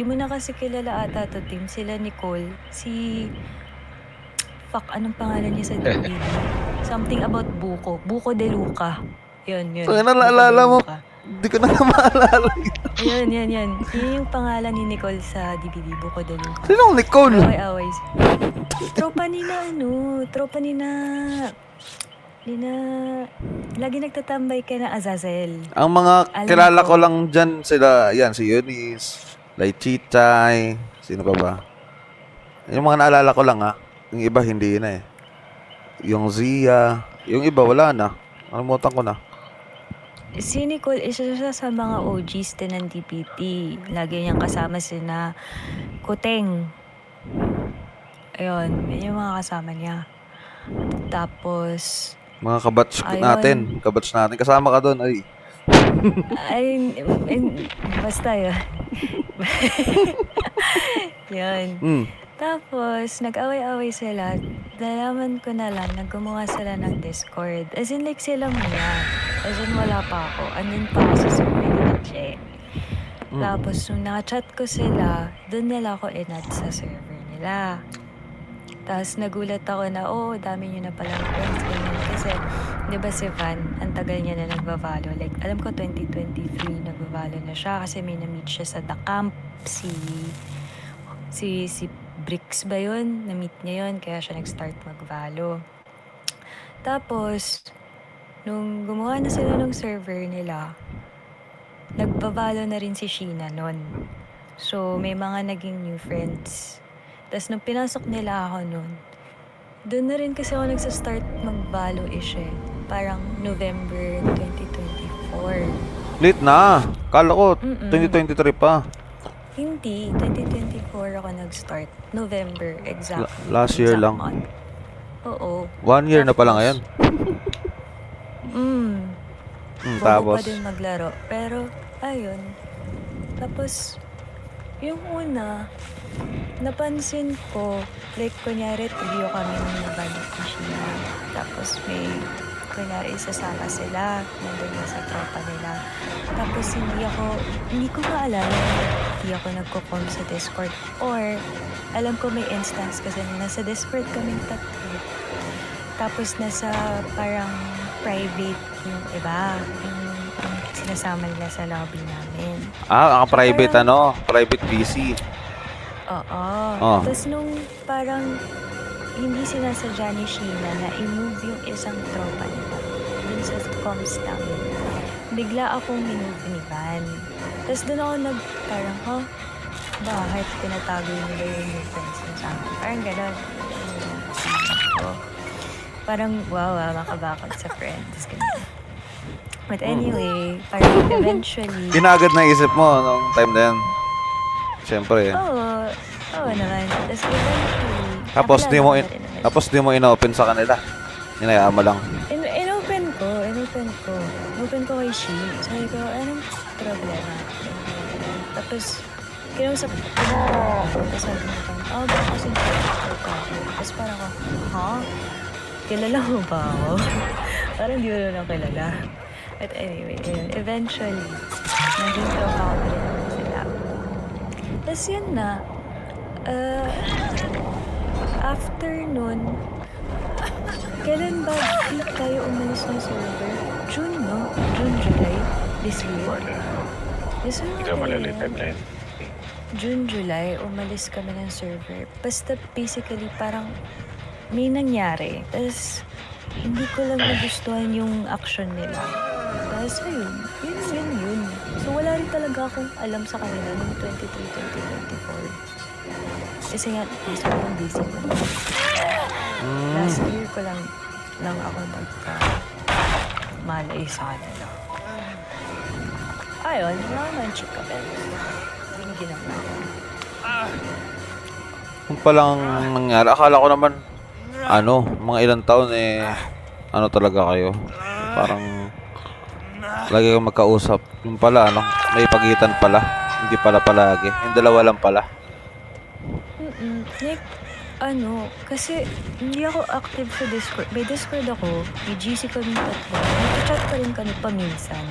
Di mo na kasi kilala ata 'to, Tim, sila Nicole, anong pangalan niya sa DVD? Something about Buko, Buko de Luca. Yun, Tangina, Buko de naalala mo. Luca. Hindi ko na maalala. Ayun, yun. Yun yung pangalan ni Nicole sa DVD, Buko de Luca. Sinong Nicole? Nag-away-away tropa ni na lagi nagtatambay kay na Azazel. Ang mga Alam kilala ko ko. lang dyan sila, yan, si Eunice, Lai Chichay, sino pa ba? Yung mga naalala ko lang yung iba hindi na eh. Yung Zia, yung iba wala na. Nakalimutan ko na. Si Nicole, isa siya sa mga OGs din ng DPT. Lagi niyang kasama sina Kuteng. Ayun, yun yung mga kasama niya. Tapos, Mga kabatch ayun. natin. Kasama ka doon, ay. Basta yun. Yun. Tapos, nag-away-away sila. Nalaman ko na lang na gumawa sila ng Discord. As in, like, sila muna. As in, wala pa ako. Andun pa ako sa server ni Che. Tapos, nung nakachat ko sila, dun nila ako in-add sa server nila. Tapos, nagulat ako na, dami nyo na palang friends. Kasi, di ba si Van, ang tagal niya na nagbavalo. Like, alam ko, 2023, nagbavalo na siya. Kasi may na-meet siya sa The Camp. Si Bricks ba yun? Na-meet niya yun, kaya siya nag-start mag-valo. Tapos, nung gumawa na sila ng server nila, nagbavalo na rin si Sheena nun. So, may mga naging new friends. Tapos, nung pinasok nila ako nun, doon na rin kasi ako nagsa-start mag-valo-ish eh. Parang November 2024. Late na. Kala ko, 2023 pa. Hindi, 2024 ako nag-start. November, exactly. Last year lang. Month. Oo. 1 year na pala ngayon. Bobo Tapos? pa din maglaro. Pero, ayun. Tapos, yung una, napansin ko, like, kunyari, trio kami ng balik ni Sheena. Tapos, kunyari, isasama sila. Nandun na sa tropa nila. Tapos, hindi ko maalala hindi ako nagko-com sa Discord. Or, alam ko may instance kasi nasa Discord kaming tatlo. Tapos, nasa parang private yung iba. Yung sinasama nila sa lobby namin. Private private PC. Oo. Tapos nung parang hindi sinasadya ni Sheena na i-move yung isang tropa nila dun sa comms namin. Bigla akong minove ni Van. Tapos dun ako parang, bakit pinatago nila yung friends niya sa akin? Parang gano'n. Parang, wow, makabakod sa friends. Ganun. But anyway, parang eventually... Inagad na isip mo nung time na yan. Siyempre. Oo naman. Tapos eventually... Tapos di mo ina-open sa kanila. Hinayaan mo lang. In-open ko. Open ko kay She. Sabi ko, anong problema? Tapos, kinausap ko. Tapos sabi ko, baka kasi tapos parang ako, kilala mo ba ako? Parang di mo na kilala. But anyway, eventually, naging tropa ko rin naman sila. Tapos yun na, after nun, kailan ba tayo umalis ng server? June, no? June, July, this year. Hindi ka malali timeline. June, July, umalis kami ng server. Basta basically parang may nangyari. Tapos hindi ko lang nagustuhan yung action nila. Tapos yun. So wala rin talaga akong alam sa kanila noong 2023, 2024. Kasi nga, sobrang busy ko. Last year ko lang ako malay sa kanila. Ayun, wala naman chika pero hindi ginawa ko. Kung palang nangyari, akala ko naman, mga ilang taon talaga kayo. Parang, lagi kang magkausap. Yung pala, may pagitan pala. Hindi pala palagi. Yung dalawa lang pala. Like, kasi hindi ako active sa Discord. May Discord ako, may GC kami tatlo. Nag-chat pa rin kami paminsan.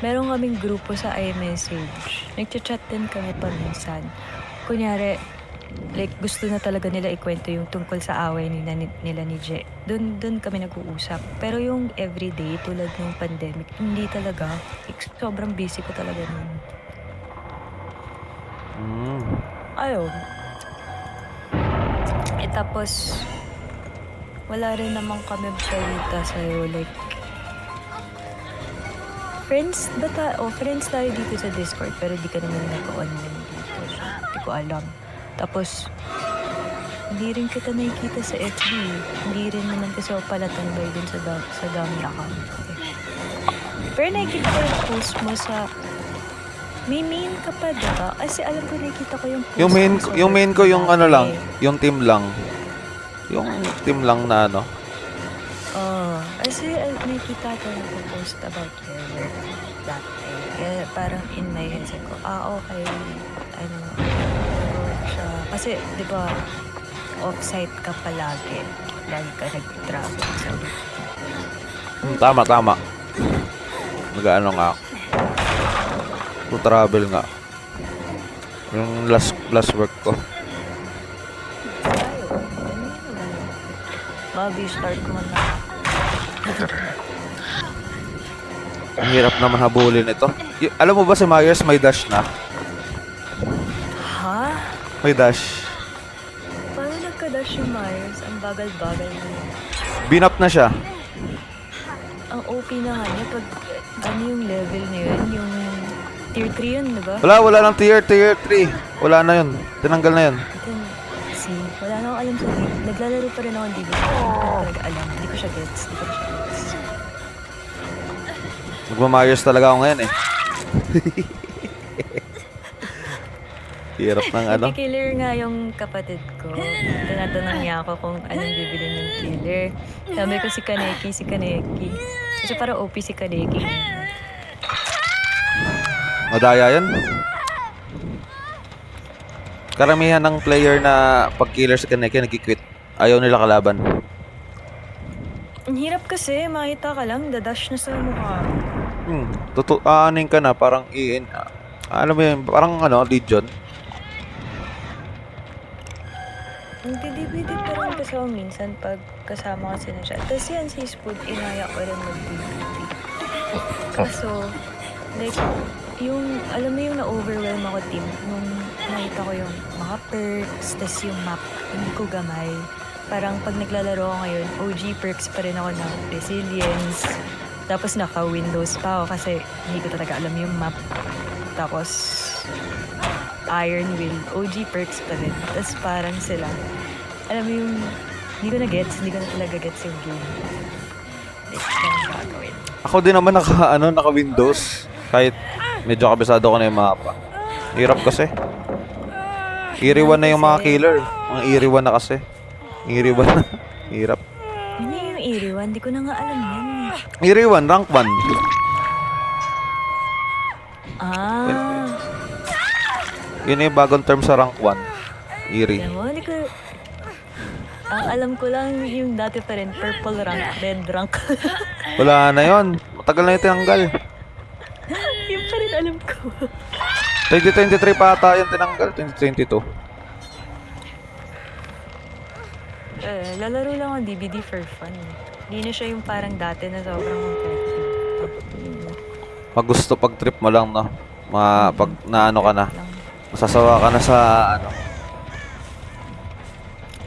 meron kaming grupo sa iMessage. Nagchat-chat din kami paminsan. Kunyari, like gusto na talaga nila ikwento yung tungkol sa away nila ni Je. Doon kami nag-uusap. Pero yung everyday, tulad ng pandemic, hindi talaga. Sobrang busy ko talaga nun. Ayun. Tapos, wala rin naman kami balita sa'yo. Like, friends tayo dito sa Discord, pero di ka naman nag-online dito. So, di ko alam. Tapos, hindi rin kita nakikita sa FB. Hindi rin naman kasi ako pala tambay dun sa dami account. Pero nakikita ko yung post mo sa... May main ka pa, diba? Kasi alam ko nakikita ko yung post Yung main ko yung ano lang, dati. yung team lang. Yung team lang na ano. Kasi nakikita ko nag-post about your work that day. Kaya parang in my head, sabi ko, okay. Ano, work siya. Kasi, di ba, off-site ka palagi. Lagi ka nag-travel. So, Tama. Mag-ano nga ako. To travel nga. Yung last work ko. tayo. Mag-start mo na. Ang hirap naman habulin ito. Alam mo ba si Myers may dash na? Ha? May dash. Paano nagka-dash yung Myers? Ang bagal-bagal niya. Binap na siya. Ang OP na nga niya pag ano yung level na yun, yung tier 3 yun, diba? Wala ng tier 3. Wala na yun. Tinanggal na yun. Then, wala na akong alam sa game. Naglalaro pa rin ako ng DVD. Hindi ko talaga alam. Hindi ko siya gets. Magmamayos talaga ako ngayon eh. Hirap ng ano. Nagki-killer nga yung kapatid ko. Tinatanong niya ako kung anong bibili ng killer. Sabi ko si Kaneki. Kasi para OP si Kaneki ngayon. Madaya yan. Karamihan ng player na pag killer sa Kaneki nagki-quit. Ayaw nila kalaban. Ang hirap kasi, makita ka lang, dadash na sa mukha. Aaning ka na, parang alam mo yun, parang ano, Legion. Nagdi-DVD pa rin kasi ako minsan pag kasama ko sila siya. Tapos yan, si Spood, inaya ko rin mag-DVD. Kaso, like, yung, alam mo yung na-overwhelm ako team, nung nakita ko yung mga perks, tas yung map, hindi ko gamay. Parang pag naglalaro ako ngayon, OG perks pa rin ako ng resilience. Tapos naka-Windows pa ako kasi hindi ko talaga alam yung map. Tapos, Iron Will, OG perks pa rin. Tapos parang sila, alam mo yung, hindi ko na talaga gets yung game. Like, ganun gagawin. Ako din naman naka Windows. Kahit medyo kabisado ko na yung mapa. Hirap kasi. Eerie 1 na yung mga killer. Mga Eerie 1 na kasi. Eerie 1 na. Hirap. Ano yung Eerie 1? Di ko na nga alam yan. Eerie 1, rank 1. Yun yung bagong term sa rank 1. Eerie. Alam mo, hindi ko... Ang alam ko lang yung dati pa rin, purple rank, red rank. Wala na yun. Matagal na yung tinanggal. Yun pa rin alam ko. 2023 pa ata yung tinanggal. 2022. Lalaro lang ang DVD for fun. Hindi na siya yung parang dati na sobrang competitive. Pag gusto, pag trip mo lang, no? Pag naano ka na. Masasawa ka na sa ano.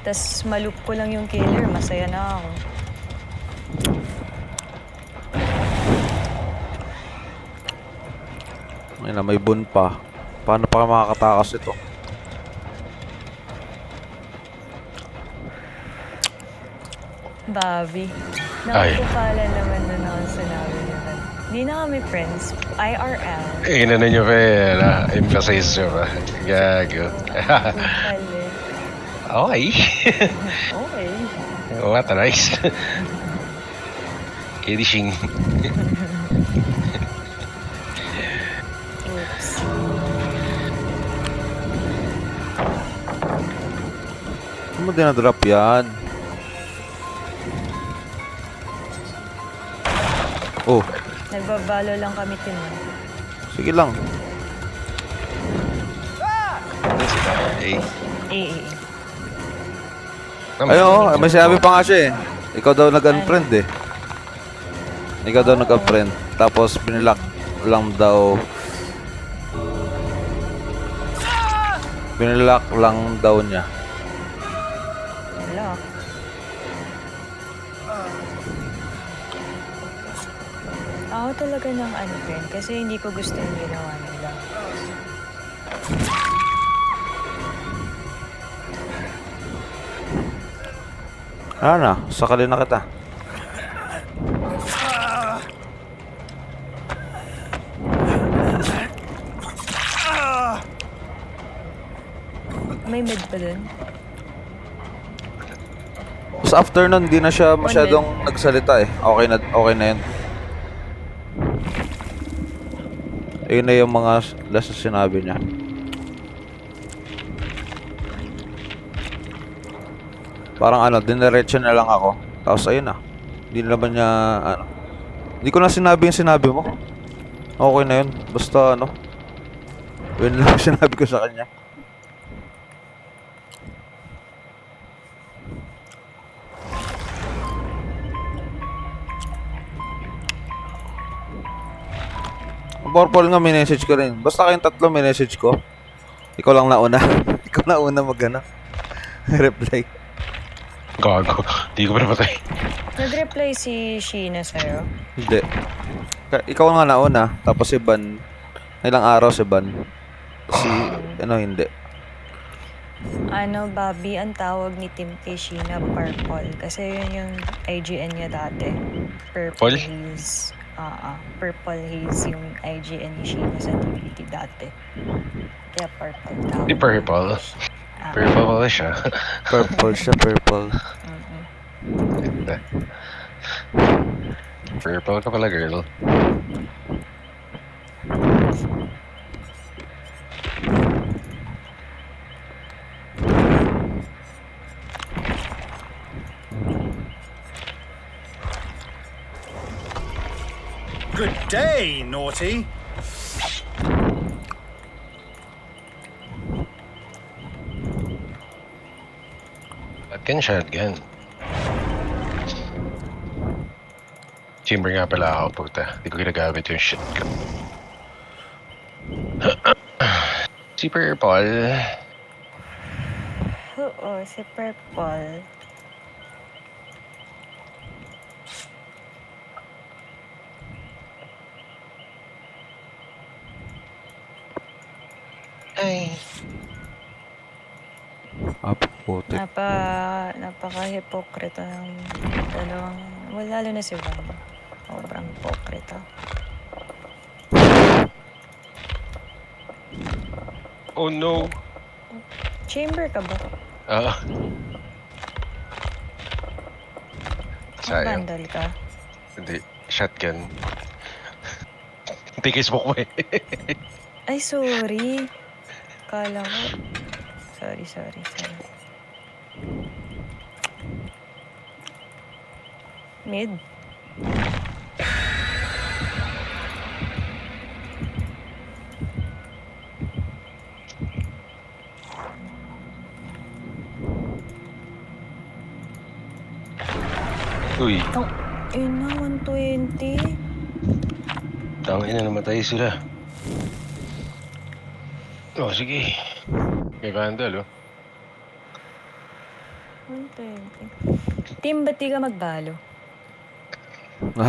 Tapos malup ko lang yung killer, masaya na ako. Ayun na, may bun pa. Paano pa makakatakas ito? Bobby. Ay. Nakapala naman na ako sinabi niya. Hindi na kami friends. IRL. Inano nyo pa eh, emphasize nyo pa. Gago. Pali. Okay. Okay. What a nice. Edishing. Oops. Saan mo dinadrop yan? Oh, Nagbabalo lang kami, Tim. Sige lang. Ano sila? Eh. Eh. Ay, oo, may sinabi pa nga siya eh. Ikaw daw nag-unfriend eh. Ikaw daw nag-unfriend. Tapos binlock lang daw. Binlock lang daw niya. Wala. Ako talaga ng unfriend kasi hindi ko gusto yung ginawa nila. Ano, sakali na kita. May med pa dun? Sa after nun, di na siya masyadong nagsalita eh. Okay na yun. Ayun na yung mga last na sinabi niya. Parang ano, diniretso na lang ako. Tapos ayun na. Hindi naman niya, ano. Hindi ko na sinabi yung sinabi mo. Okay na yun. Basta ano. Yun lang sinabi ko sa kanya. Ang purple nga minessage ko rin. Basta kayong tatlo minessage ko. Ikaw lang nauna. Ikaw nauna mag-ano. Reply. Gago. Di ko pa napatay. Nag-reply si Sheena sa'yo. Hindi. Ikaw nga nauna. Tapos si Ban. Ilang araw si Ban. Si, ano, hindi. Ano, Bobby, ang tawag ni Tim kay Sheena, Purple. Kasi yun yung IGN niya dati. Purple Paul? Haze. Purple Haze yung IGN ni Sheena sa DVD dati. Kaya Purple tawag. Di purple. Ah, Purple pala siya. Purple siya, purple. mm-mm. Ganda. Purple ka pala, girl. Good day, naughty. Shotgun. Chamber nga pala ako, puta. Hindi ko ginagamit yung shotgun. Si Purple. Oo, si Purple. Ay. Putik. Napaka-hipokrito ng dalawang, well, lalo na si Van. Sobrang hipokrito. Oh no. Chamber ka ba? Ah. Sayang. Vandal ka? Hindi. Shotgun. Hindi Facebook mo eh. Ay, sorry. Kala ko. Sorry. Mid. Uy. Ina, 120. Tangin na namatay sila. Oh, sige. May vandal, oh. 120. Team, ba't di ka magbalo?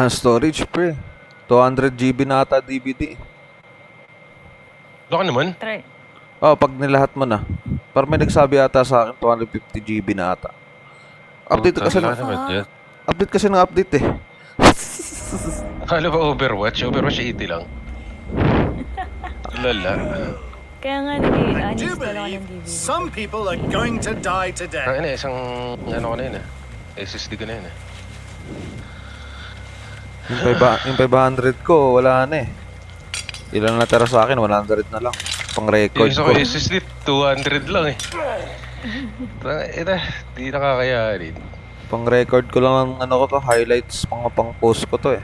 Storage pre. 200 GB na ata DVD. Baka naman. Try. Oh, pag nilahat mo na. Parang may nagsabi ata sa akin 250 GB na ata. Update kasi Puta, na. naman yan. Update kasi ng update eh. Akala ba Overwatch? Overwatch 80 lang. Lala. Kaya nga I do nag-uninstall ako ng believe DVD. some people are going to die today. Tangin na, isang ano ko na yun, SSD ko na yun, Yung 500 ko, wala na eh. Ilan na tira sa akin? 100 na lang. Pang record Yung isa ko. ko SSD, 200 lang eh. Ito, di nakakayanin. Pang record ko lang ang ano ko to, highlights, pang post ko to eh.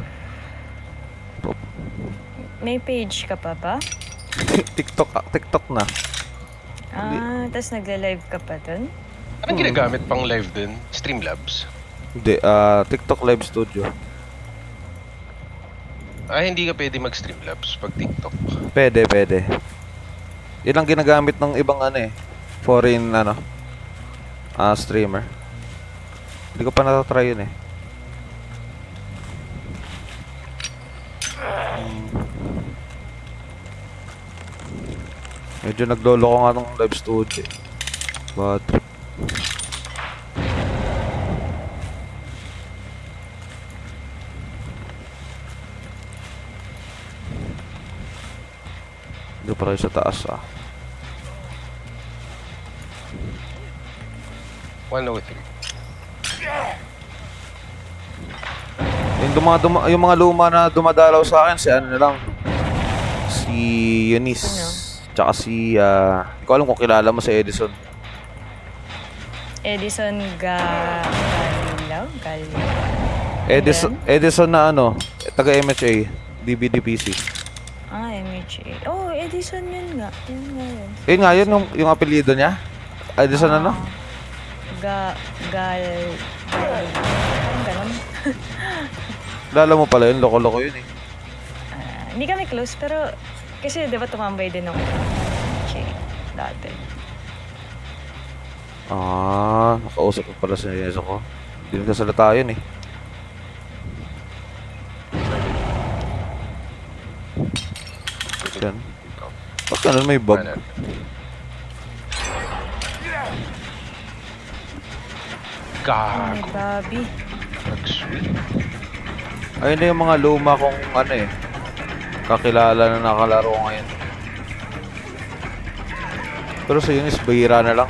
May page ka pa ba? TikTok na. Tas nagla-live ka pa dun? Anong ginagamit pang live dun? Streamlabs? Hindi, TikTok Live Studio. Hindi ka pwede mag-streamlabs pag TikTok. Pwede. Yun ang ginagamit ng ibang foreign streamer. Hindi ko pa natatry yun eh. Medyo naglolo ko nga ng live studio eh. Bad trip. Hindi pa rin sa taas 103. Yung mga luma na dumadalaw sa akin, si ano na lang. Si Eunice. Tsaka si, hindi ko alam kung kilala mo si Edison. Edison Galilaw? Edison na taga MHA, DVD PC. MHA. Oh, Edison yun nga. Yun nga yun. Yun nga, yun yung apelyido niya. Edison Parang ganun. Lala mo pala yun, loko-loko yun eh. Hindi kami close, pero kasi di ba tumambay din ako dati. Nakausap ko pala sa Yeso ko. Hindi nagkasalata yun eh. Yan. Ba't ganun may bug? Ay, Gago. Bobby. Nag-sweet. Ayun na yung mga luma kong kakilala na nakalaro ngayon. Pero sa Eunice, bahira na lang.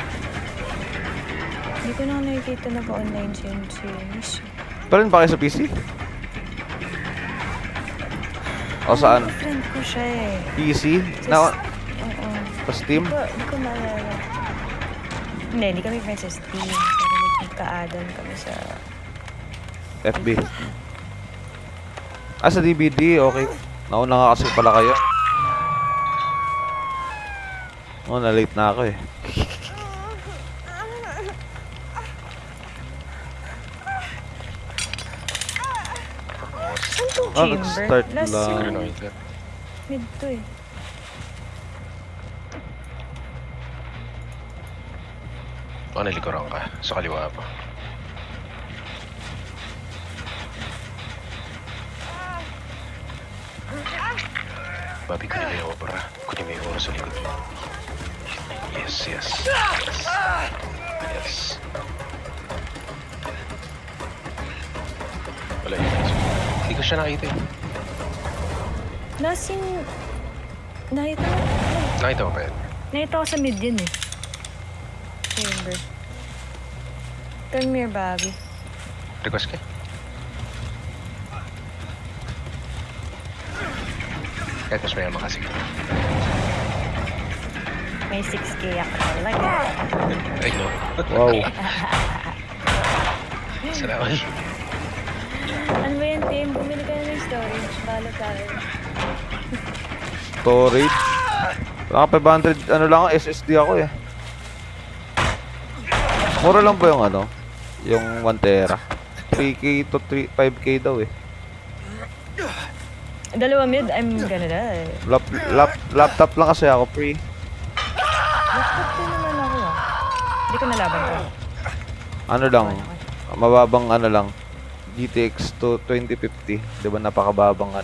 Hindi ko na nakikita naka-online si Eunice. Pero rin pa kayo sa PC? O saan? Friend ko siya eh. PC? Oo. Sa Steam? Hindi ko maalala. Hindi kami friends sa Steam. Pero nagka-add-on kami sa... FB. Sa DVD, okay. Nauna nga kasi pala kayo. Na-late na ako eh. Saan tong chamber? Start Last lang. Siguro yung nakita. mid to eh. Nalikuran ka. Sa kaliwa pa. Bobby, kunin mo yung opera. Kunin mo yung oras sa likod. Yes. Wala yun. Hindi ko siya nakita eh. Last yung... Nakita Nakita mo pa yan? ko sa mid yun eh. Chamber. Come here, Bobby. Request ka? Kahit mas mayaman kasi ka. May 6K ako talaga. Ay, no. Wow. Salamat. Ano ba yan, Tim? Bumili ka na ng storage. Balo tayo. Storage. Naka 500, lang, SSD ako eh. Mura lang ba yung yung 1 tera? 3K to 5K daw eh. Dalawa mid, I'm gonna die. Laptop lang kasi ako, free. Laptop din naman ako ah. Hindi ko nalaban ko. Mababang lang. GTX to 2050. Di ba napakababang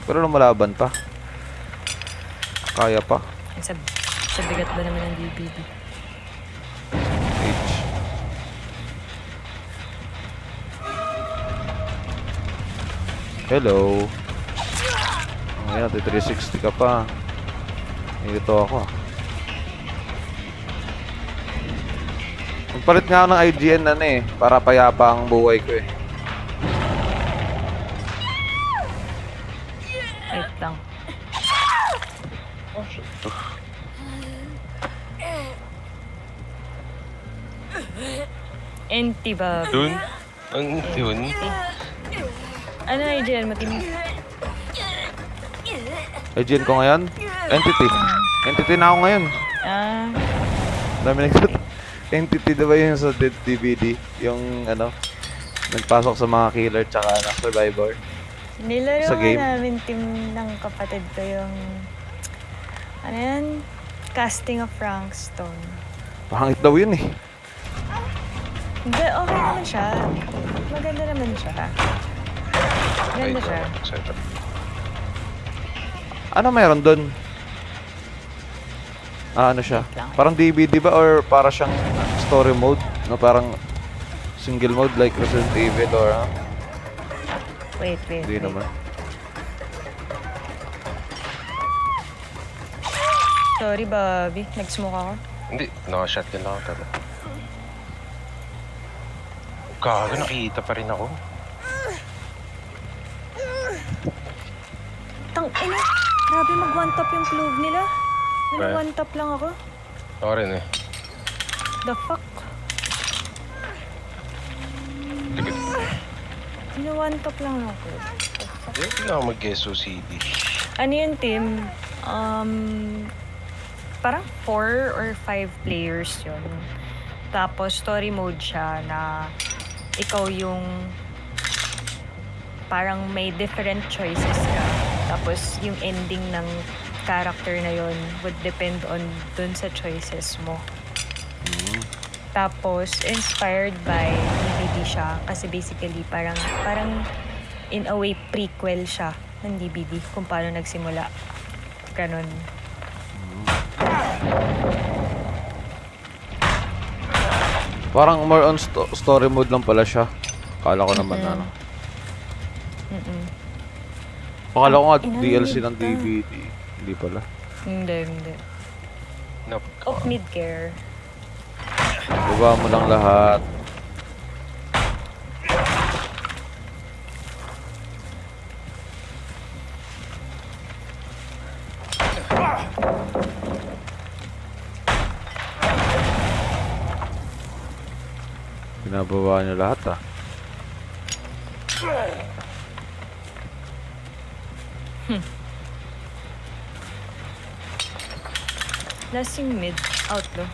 Pero lumalaban pa. Kaya pa. Sa bigat ba naman ng DVD? H. Hello. Ngayon, 360 ka pa. Ito ako. Magpalit nga ako ng IGN para payapa ang buhay ko eh. Wait lang. Oh, shit. NT ba? Dun? Ang yun? Ano IGN mo, Tim? IGN ko ngayon? Entity. Entity na ako ngayon. Ah, Dami nagtat... Entity diba yun sa Dead DVD? Yung ano, nagpasok sa mga killer tsaka survivor. nilaro Sa nga game? namin team ng kapatid ko yung... Ano yan? Casting of Frankstone. Pangit daw yun eh. Hindi, okay naman siya. Maganda naman siya. Maganda siya. Setup. Ano meron dun? Ano siya? lang. Parang DVD ba or para siyang story mode? No, parang single mode like Resident Evil or Wait. hindi naman. Sorry, Bobby. Nag-smoke ako. Hindi, naka-shotgun lang ako tama. Gago, nakita pa rin ako. Ina, grabe mag-one tap yung clove nila. Ba? One tap lang ako. Ako rin eh. The fuck? Tikit. One tap lang ako. Hindi na ako mag-SOCD. Ano yun, team? Parang 4 or 5 players yun. Tapos story mode siya na ikaw yung parang may different choices ka. Tapos yung ending ng character na yon would depend on dun sa choices mo. Tapos inspired by DVD siya kasi basically parang in a way prequel siya ng DVD kung paano nagsimula. Ganon. Parang more on story mode lang pala siya. Akala ko naman ano. Akala ko nga DLC ng DVD. Hindi pala. Hindi. Nope. Of mid-care. Baba mo lang lahat. Binababa niyo lahat ah. Last yung mid, outlaw.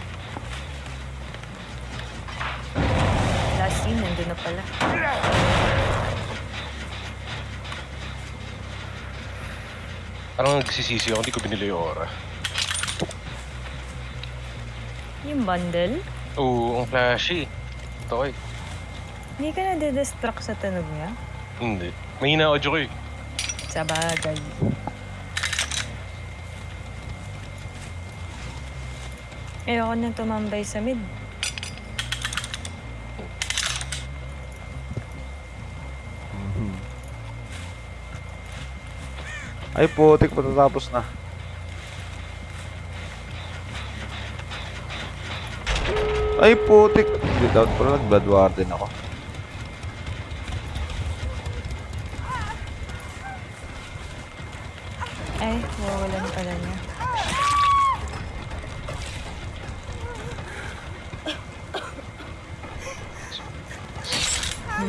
Last scene, nandun na pala. Parang nagsisisi ako, hindi ko binili yung aura. Yung bundle, Oo, ang flashy. Ito eh. hindi ka na-distract sa tunog niya. Hindi. Mahina audio ko eh. Sa bagay. Ayoko na tumambay sa mid. Ay putik, patatapos na. Ay putik. Without pala nag-blood warden ako. Ay, wawalan pala niya.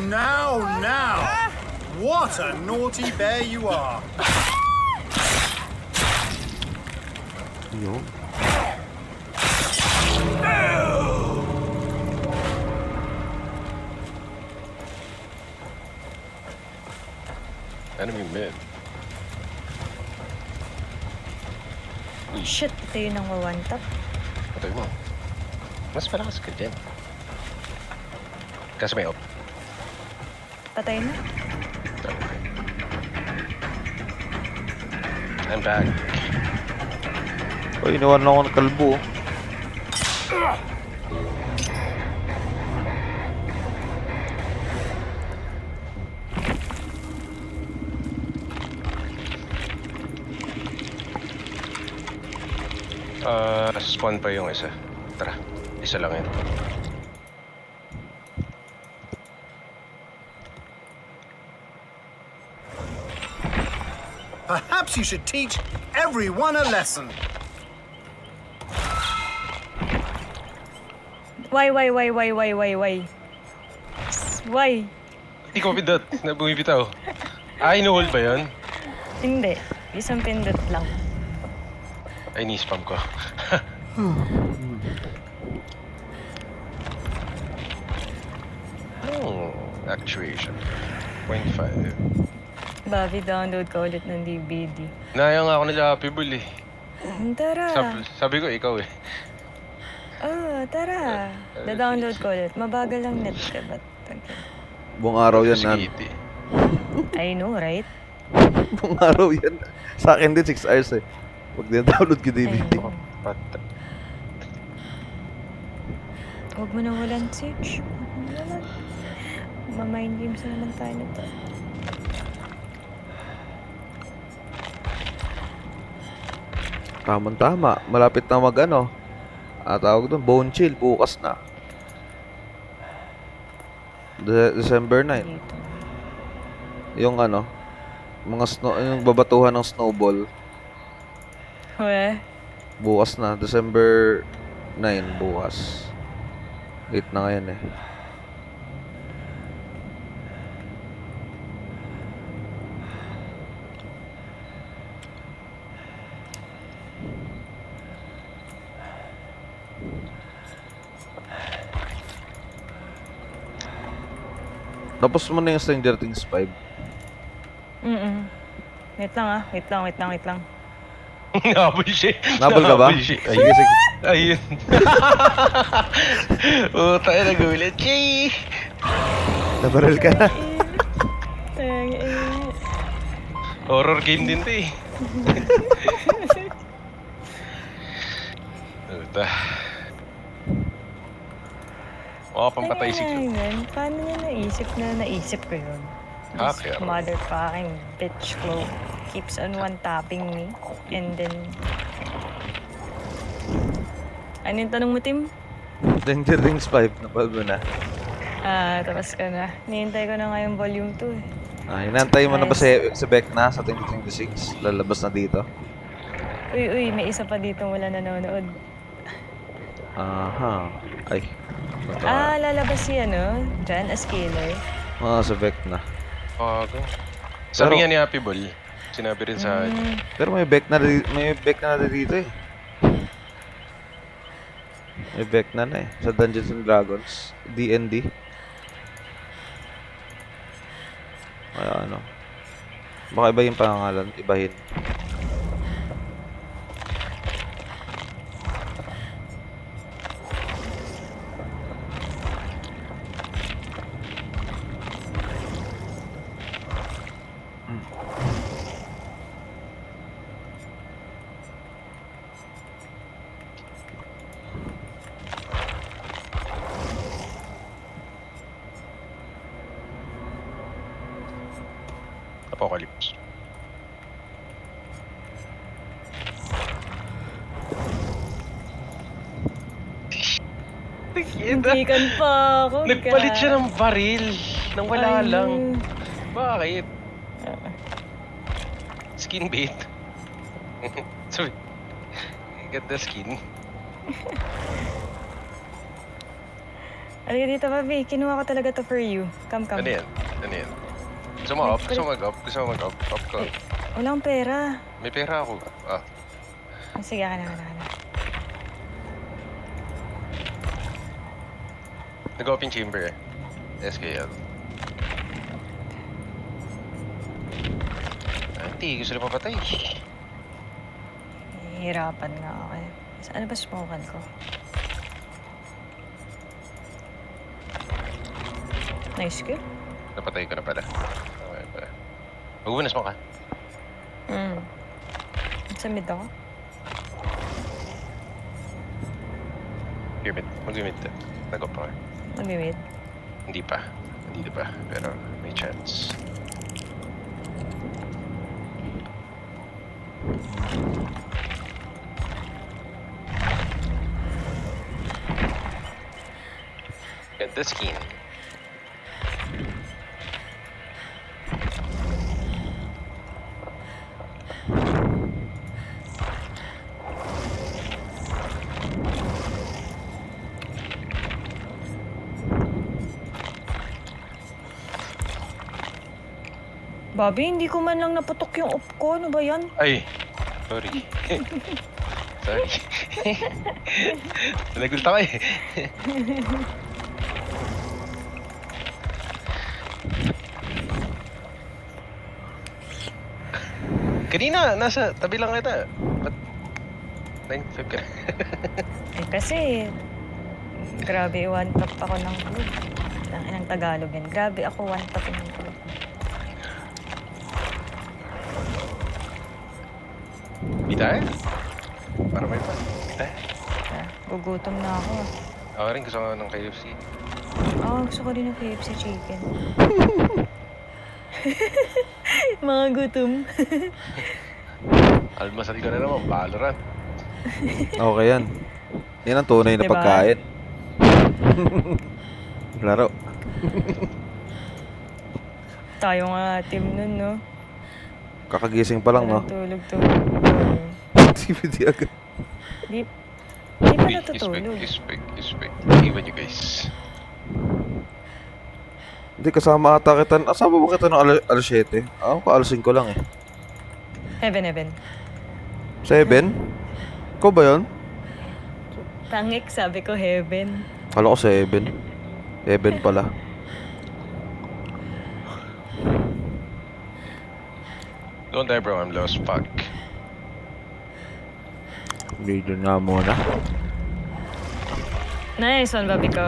Now! What a naughty bear you are! Yun. Enemy mid. Shit, ito yun ang one tap. Patay mo. Mas malakas ka din. Kasi may op. Patay na. I'm back. Ay, iniwan lang ako ng kalbo. Spawn pa yung isa. Tara, isa lang yun. Perhaps you should teach everyone a lesson. Why? Why? Hindi ko pindot na bumibitaw. Ah, inuhold ba yun? Hindi. Isang pindot lang. Ay, ni-spam ko. Actuation. 0.5. Bobby, download ka ulit ng DVD. Naya nga ako nila Happy Bull eh. Tara. Sabi ko, ikaw eh. Oh, tara. Da-download ko ulit. Mabagal lang net ka, ba't? Buong araw yan, nan. Sige, I know, right? Buong araw yan. Sa akin din, 6 hours eh. Pag download ko DVD. Ayun. Pat- Huwag mo nang walang switch. Wala. Mamind games na naman tayo nito. Tama. Malapit na mag-ano. Tawag doon, Bone Chill. Bukas na. December 9. Dito. Yung ano, yung babatuhan ng snowball. Weh. Bukas na, December 9 bukas. 8 na ngayon eh. Tapos mo na yung Stranger Things 5. Wait lang. Nabol siya. Nabol ka ba? siya. Sige, sige. Ayun. Tayo nagulat. Jay! Nabaril ka na. Horror game din to eh. Puta. Pampatay si Q. Paano niya naisip ko yun? Hacker. This motherfucking bitch Chloe keeps on one tapping me. And then... Ano yung tanong mo, Tim? Stranger Things 5, napag mo na. Tapos ka na. Nihintay ko na nga yung volume 2 eh. Hinantay mo na ba si Vecna sa 2026? Lalabas na dito? Uy, may isa pa dito wala nanonood. Aha. Ay. Lalabas si Jan Askiller. Si Vecna. Bago. Sabi Pero- nga ni Happy Bull, sinabi rin sa akin. Pero may Vecna na dito eh. May Vecna na eh. Sa Dungeons and Dragons. D&D. Kaya ano. Baka iba yung pangalan. Ibahin. Apocalypse. Hintikan pa ako. Nagpalit siya ng baril. Nang wala Ay, lang. Bakit? Skin bait. Sorry. Ganda skin. Halika dito, Papi. Kinuha ko talaga to for you. Come. Ano yan? Gusto mo up? Gusto mo mag-up? Gusto mo mag-up? Up ko. Walang pera. May pera ako. Sige, ka na. Nag-open chamber eh. SKL. Auntie, gusto na papatay. Hihirapan na ako eh. Ano ba smokan ko? Nice kill. Napatay ko na pala. Okay pala. Mag-unas mo ka. Sa mid ako. Here, mid. Mag-mid. Nag-up pa. Mag-mid. Hindi pa. Pero may chance. Ganda skin. Bobby, hindi ko man lang naputok yung up ko. Ano ba yan? Ay, sorry. Sorry. Nagulat ako eh. Kanina, nasa tabi lang kita. Ba't 9-5 ka? Eh kasi, grabe, one tap ako ng club. Ng Tagalog yan. Grabe ako, one tap ng club. Di tayo? Para may pa. Di tayo? Gugutom na ako. Ako rin gusto ko ng KFC. Gusto ko rin ng KFC chicken. Mga gutom. Almasal ka na naman, Valorant. Okay yan. Yan ang tunay na Diba? pagkain. Laro. Tayo nga team nun, no? Kakagising pa lang, no? Tulog. DVD agad. Di pa Wait, natutulog. Respect. Iwan nyo guys. Hindi, kasama ata kita. Asama mo kita ng alas 7? Ako, alas 5 lang eh. Heaven. 7? Ikaw ba yun? Tangik, sabi ko heaven. Kala ko 7. 7 pala. Don't die bro, I'm lost. Fuck. Video nga muna. Nice one, babi ko.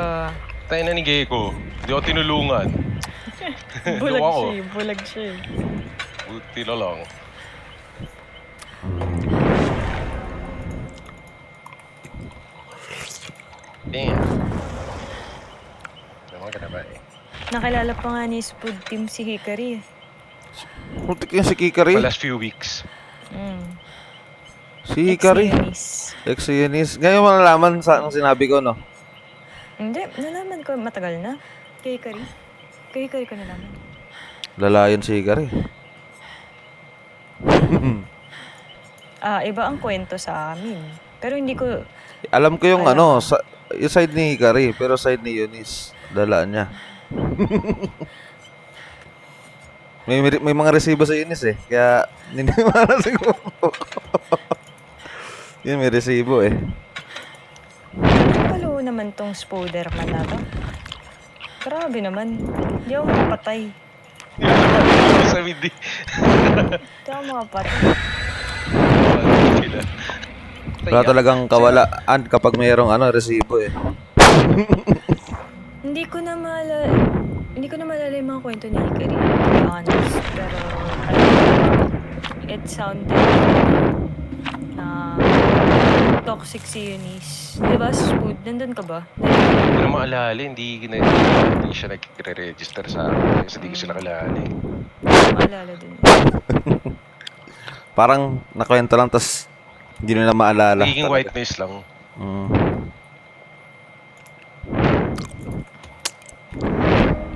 Tayo na ni Gecko. Di ako tinulungan. Bulag Gawa ko. bulag siya. Buti na lang. Damn. Naman ka na ba eh? Nakilala pa nga ni Spood Team si Hikari. Muntik yung si Kikari. For last few weeks. Si Hikari. Ex-Yanis. Ex-Yanis. Ngayon malalaman sa ang sinabi ko, no? Hindi, nalaman ko matagal na. Kay Hikari. Kay Hikari ko nalaman. Lalayan si Hikari. Iba ang kwento sa amin. Pero hindi ko... Alam ko yung Alam. yung side ni Hikari, pero side ni Eunice, dalaan niya. may mga resibo sa Eunice eh, kaya hindi naman siguro. Yun, may resibo eh. Palo naman tong Spoderman na to. Grabe naman. Hindi ako makapatay. Sa hindi. Hindi ako makapatay. Wala talagang kawalaan kapag mayroong resibo eh. Hindi ko na maalala yung mga kwento ni Hikari. To be honest. Pero, it sounded toxic si Eunice. Diba, Spood? Nandun ka ba? Hindi na maalala, hindi siya nag-re-register sa akin kasi hindi ko sila kalala eh. Maalala din. Parang nakwento lang, tas hindi nila maalala. Nagiging talaga. white noise lang.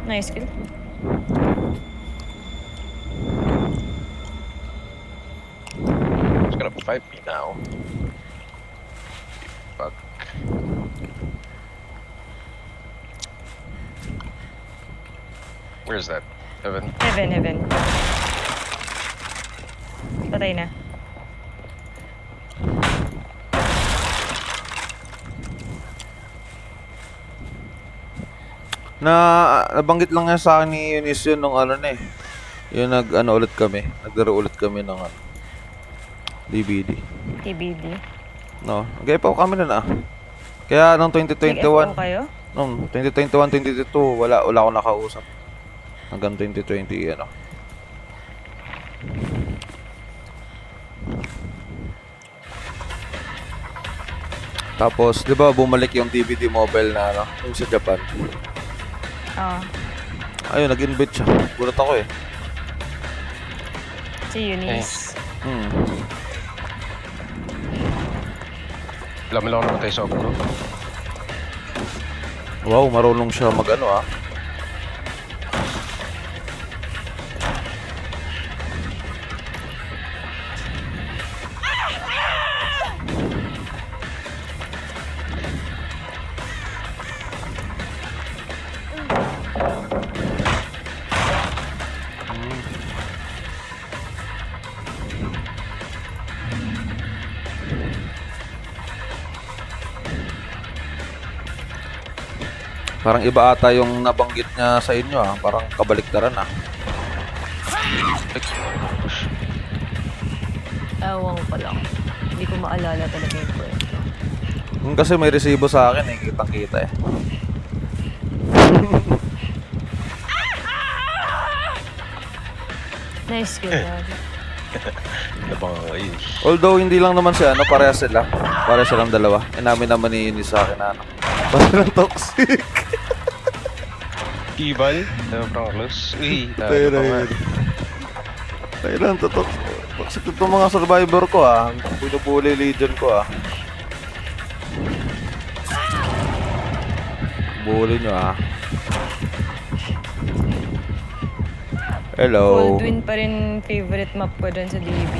Nice skill. It's gonna fight me now. Fuck. Where's that? Heaven? Heaven. Patay na. Nabanggit lang niya sa akin ni Eunice yun nung eh. Yung ulit kami. Naglaro ulit kami ng DVD. TBD. No, nag-EPO kami na. Kaya nung 2021, Nag-FO kayo? nung 2021, 2022, wala ako nakausap. Hanggang 2020, Tapos, di ba bumalik yung DVD mobile na yung sa Japan? Oo. Ayun, nag-invite siya. Gulat ako eh. Si Eunice. Alam mo lang naman tayo sa bro. Wow, marunong siya Parang iba ata yung nabanggit niya sa inyo ah. Parang kabaliktaran ah. Ewan ko lang. Hindi ko maalala talaga yung kwento. Kasi may resibo sa akin eh. Kitang-kita eh. Nice skill yan. Nabangay. Although hindi lang naman siya, ano, parehas sila. Parehas silang dalawa. Inamin naman ni Eunice sa akin na ano. Parang toxic. Ibal? Sobrang close. Uy, Tayo na yun. Tayo lang, totok. Toxic itong mga survivor ko ah. Binubuli legion ko ah. Bully nyo ah. Hello. Coldwind pa rin favorite map ko dun sa DB.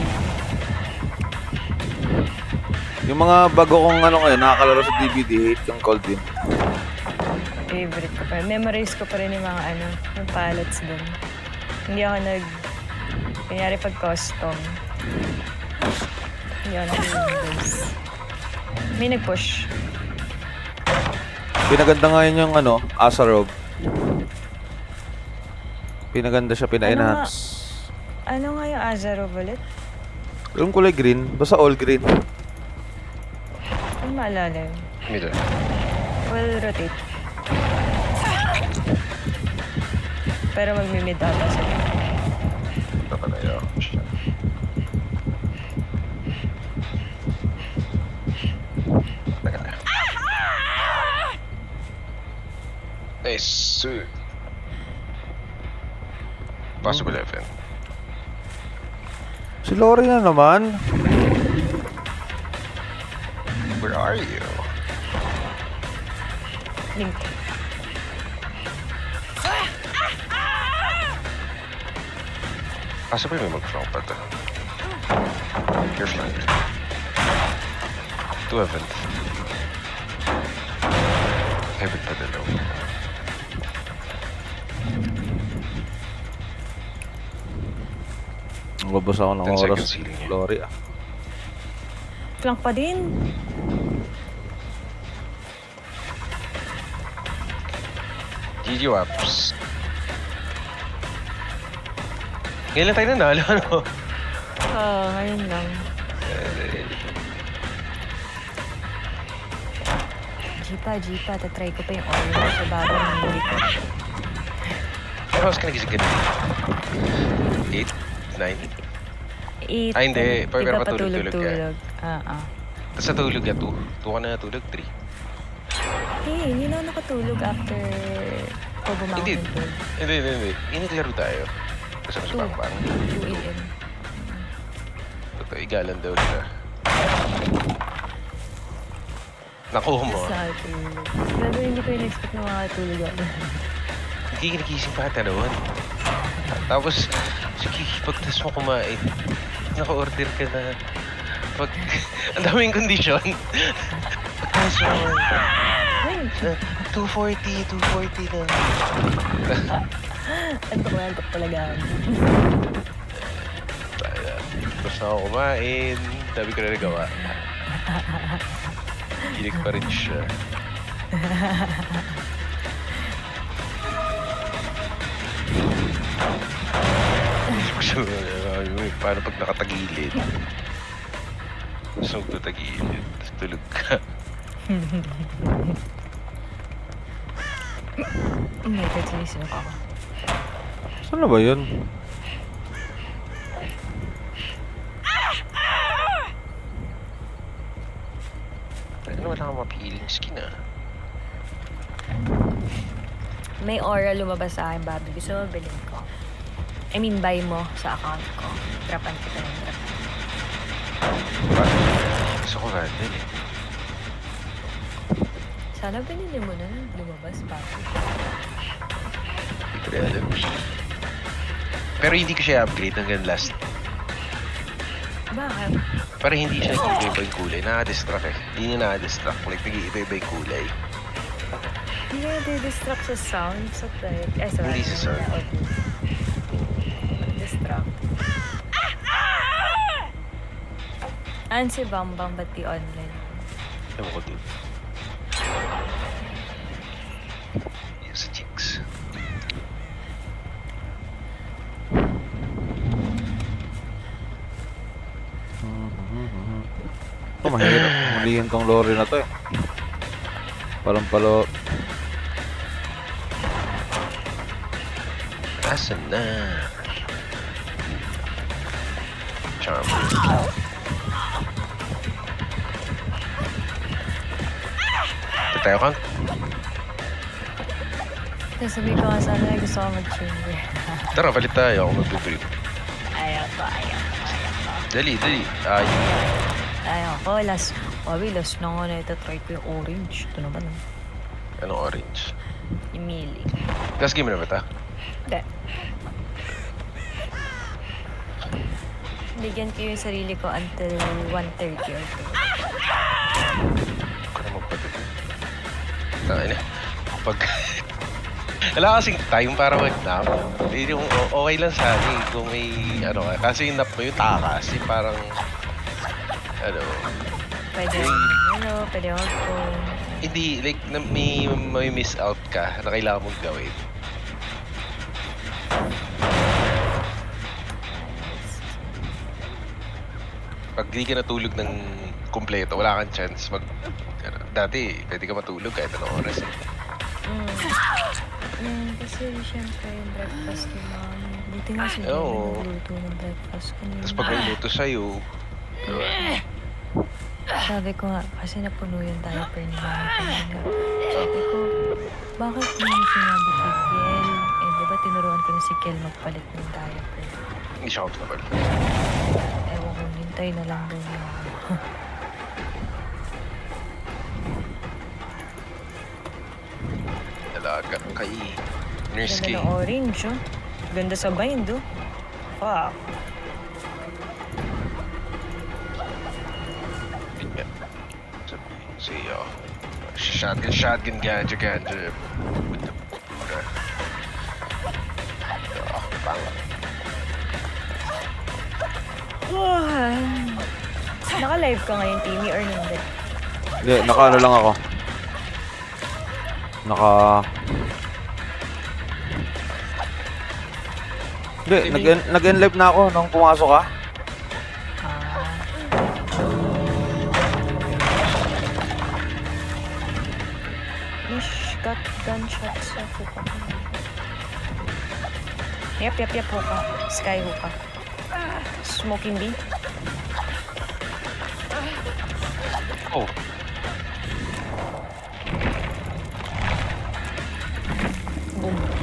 Yung mga bago kong ano ngayon, nakakalaro sa DVD, hate yung Coldwind. Favorite ko pa rin. Memorize ko pa rin yung mga ano, yung palettes dun. Hindi ako kunyari pag custom. Hindi ako nag-Windows. May nag-push. Pinaganda nga yun yung ano, Asarob. Pinaganda siya, pina-enhance. Ano nga yung Azarov ulit? Yung kulay green, basta all green. Ano maalala yun? Middle. Well, rotate. Pero magmi-mid ata sila. Napalayo ako siya. Teka. Nice. Sir. Possible event. Si Lori na naman. Where are you? Link. Possibly may mag-flank pa to. You're flanked. To event. Heaven pa dalaw. Magbabas ako ng 10 oras. seconds healing niya. Lori ah. Flank pa din. GG Waps. Ngayon lang tayo nanalo, ano? Ngayon lang. Jipa. Tatry ko pa yung oil sa bago ng hindi ko. Pero mas ka nagising 8? 9? Ay, hindi. Pero patulog-tulog ka. Tapos sa tulog ka 2. 2 ka na natulog, 3. Hindi na ako nakatulog after ko bumangon Hindi. ng 12. Hindi. Inaglaro tayo. Kasama sa pang-pang. 2 a.m. Totoo, igalan daw nila. Nakuha mo. Sa tulog. Pero hindi ko in-expect na makatulog ako. Hindi ka nagising pa noon. Tapos, sige, pagtas mo kumain, naka-order ka na. Pag, ang daming kondisyon. Pagtas mo, Ay, 240 na. antok talaga ako. Tapos na ako kumain, dami ko na nagawa. Hilig pa rin siya. Paano pag nakatagilid? Gusto mo tagilid, tapos tulog ka. Oh my God, sinisino ako. Saan na ba yun? Ano wala kang mapiling skin ah. May aura lumabas sa akin, Bobby. Gusto mo bilhin ko? I mean, buy mo sa account ko. Drapan kita ng drapan. Gusto ko random eh. Sana binili mo na nung lumabas, Bobby. Hindi ko rin alam siya. Pero hindi ko siya upgrade hanggang last. Bakit? Para hindi siya nag-iba yung kulay. Nakadistract eh. Hindi niya nakadistract. Like, nag-iiba-iba yung kulay. Hindi ka nade-distract sa sound, sa type. Sa Hindi sa sound. Distract. Ano si Bambang, ba't di online? Ewan ko dun. tayo sa chicks. Oh, mahirap. Hulihin tong lorry na to eh. Parang palo. Asan na? Charm. Tayo kang? Sabi ko nga sana gusto ko mag-chamber. Tara, palit tayo. Ako mag-brief. Ayoko. Dali. Ay, Ayoko. Last na nga na ito. Try ko yung orange. Ito naman. anong orange? Yung mili. Last game na ba ito? Hindi. Bigyan ko yung sarili ko until 1:30 or 2. Ako na magpatuloy. Tayo na. Pag... Wala kasing time para mag-nap. Yung okay lang sa akin kung may ano ka. Kasi yung nap mo yung takas. Yung parang... Ano... Pwede pwede mag-phone. Hindi, like, may miss out ka na kailangan mong gawin. Pag di ka natulog ng kumpleto, wala kang chance mag... Ano, dati, pwede ka matulog kahit anong oras. Kasi syempre yung breakfast ni Mami. Buti nga si Oo. Mami nagluto ng breakfast kanina. Tapos pag nagluto sa'yo, Sabi ko nga, kasi napuno yung diaper ni Mami kanina. Sabi ko, bakit hindi mo sinabi kay Kiel? Eh, di ba tinuruan ko na si Kiel magpalit ng diaper? hindi siya comfortable. Ewan ko, hintay na lang daw niya ako. Dalaga kay Nurse Ganda K. ng orange, oh. Ganda sa bind, oh. Fuck. Yeah. See, shotgun, ganja. With the Buddha. Bang. Naka-live ka ngayon, Timmy, or hindi? Hindi, naka-ano lang ako. Hindi, nag-end live na ako nung pumasok ka. Mish, got gunshots sa hookah ko. Yep, hookah. Sky hookah. Smoking bee. Oh, Boom.